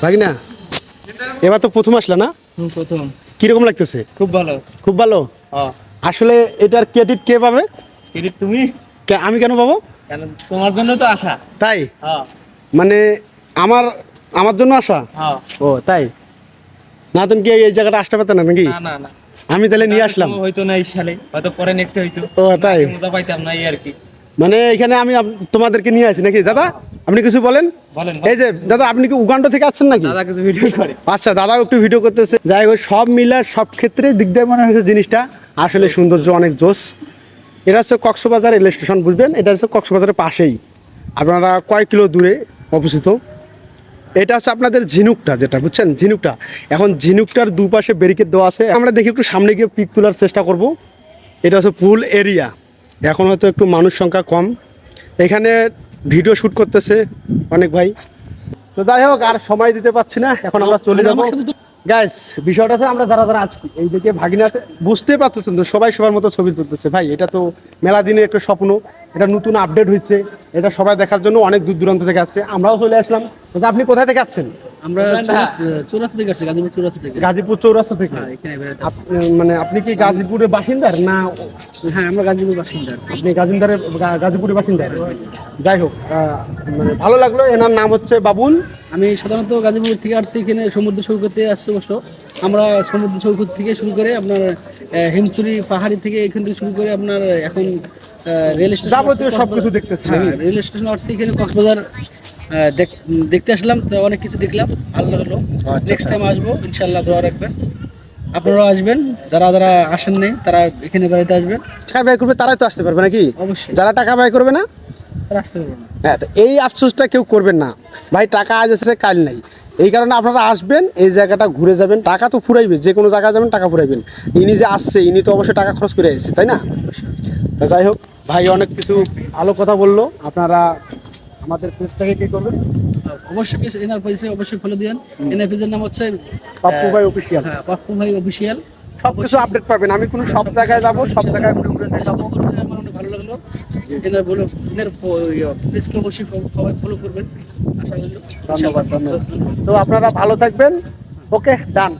ভাগিনা এবার তো প্রথম আসলা না? প্রথম। কিরকম লাগতেছে? খুব ভালো। খুব ভালো। আসলে এটার ক্রেডিট কে পাবে? ক্রেডিট তুমি। আমি কেন পাবো? কেন? তোমার জন্য তো আসা। তাই? হ্যাঁ। মানে আমার আমার জন্য আসা? হ্যাঁ। ও তাই? না তুমি কি এই জায়গাটা আসতে পারতে না নাকি? না না না, আমি তাহলে নিয়ে আসলাম। হয়তো না এই সালে, হয়তো পরে নেক্সট হয়তো। ও তাই? মজা পাইতাম না এই আর কি। মানে এখানে আমি তোমাদেরকে নিয়ে আসি নাকি দাদা? আপনি কিছু বলেন। বলেন। এই যে দাদা, আপনি কি উগান্ডা থেকে আসছেন নাকি? দাদা কিছু ভিডিও করে। আচ্ছা, দাদাও একটু ভিডিও করতেছে। যাই হোক, সব মিলা সব ক্ষেত্রে দিক দিয়ে মনে হয়েছে জিনিসটা আসলে সৌন্দর্য অনেক জোস। এটা হচ্ছে কক্সবাজার রেল স্টেশন, বুঝবেন? এটা হচ্ছে কক্সবাজারের পাশেই, আপনারা কয়েক কিলো দূরে অবস্থিত। এটা হচ্ছে আপনাদের ঝিনুকটা, যেটা বুঝছেন, ঝিনুকটা। এখন ঝিনুকটার দুপাশে ব্যারিকেড দেওয়া আছে। আমরা দেখি একটু সামনে গিয়ে পিক তোলার চেষ্টা করব। এটা হচ্ছে ফুল এরিয়া। এখন হয়তো একটু মানুষ সংখ্যা কম। এখানে ভিডিও শ্যুট করতেছে অনেক ভাই। তো যাই হোক, আর সময় দিতে পারছি না, এখন আমরা চলে যাবো। গাইস, বিষয়টা আছে, আমরা যারা যারা আছি এই দিকে ভাগিনা আছে, বুঝতে পারতেছেন তো, সবাই সবার মতো ছবি তুলতেছে। ভাই, এটা তো মেলা দিনের একটা স্বপ্ন, এটা নতুন আপডেট হয়েছে, এটা সবাই দেখার জন্য অনেক দূর দূরান্ত থেকে আসছে। আমরাও চলে আসলাম। তো আপনি কোথায় থেকে আসছেন? আমরা চৌরাস্তা থেকে আসছি, গাজীপুর চৌরাস্তা থেকে। গাজীপুর চৌরাস্তা থেকে? এখানে বেড়াতে আসছি। মানে আপনি কি গাজীপুরের বাসিন্দার না? হ্যাঁ, আমরা গাজীপুর বাসিন্দা। আপনি গাজীপুরের বাসিন্দা? যাই হোক, মানে ভালো লাগলো। এনার নাম হচ্ছে বাবুল। আমি সাধারণত গাজীপুর থেকে আসছি, এখানে সমুদ্র সৈকতে আসছি। অবশ্য আমরা সমুদ্র সৈকত থেকে শুরু করে আপনার হিমছড়ি পাহাড়ি থেকে এখান থেকে শুরু করে আপনার এখন রেল স্টেশন যাবতীয় সবকিছু দেখতেছি। রেল স্টেশন আসছি, এখানে কক্সবাজার দেখতে আসলাম। তো অনেক কিছু দেখলাম, ভালো লাগলো। নেক্সট টাইম আসবো ইনশাল্লাহ, দোয়া রাখবেন। আপনারাও আসবেন, যারা যারা আসেন নাই তারা এখানে বেড়াতে আসবেন। টাকা ব্যয় করবে তারাই তো আসতে পারবে নাকি? অবশ্যই। যারা টাকা ব্যয় করবে না তারা আসতে পারবেন না। হ্যাঁ, তো এই আফসোসটা কেউ করবেন না ভাই। টাকা আজ এসেছে কাল নাই, এই কারণে আপনারা আসবেন, এই জায়গাটা ঘুরে যাবেন। টাকা তো ফুরাইবে, যে কোনো জায়গায় যাবেন টাকা ফুরাইবেন। ইনি যে আসছে, ইনি তো অবশ্যই টাকা খরচ করে আসছে, তাই না? তা যাই হোক, ভাই অনেক কিছু ভালো কথা বললো। আপনারা আমাদের পেজটাকে কি করবেন? অবশ্যই পেজ, এনার পেজে অবশ্যই ফলো দিন। এনার পেজের নাম হচ্ছে পাপ্পু ভাই অফিসিয়াল। হ্যাঁ, পাপ্পু ভাই অফিসিয়াল। সব কিছু আপডেট পাবেন। আমি কোনো সব জায়গায় যাবো, সব জায়গায় ঘুরে ঘুরে দেখাবো। আমার অনেক ভালো লাগলো। এনার পেজকে অবশ্যই সবাই ফলো করবেন। আশা করি। ধন্যবাদ। তো আপনারা ভালো থাকবেন। ওকে, ডান।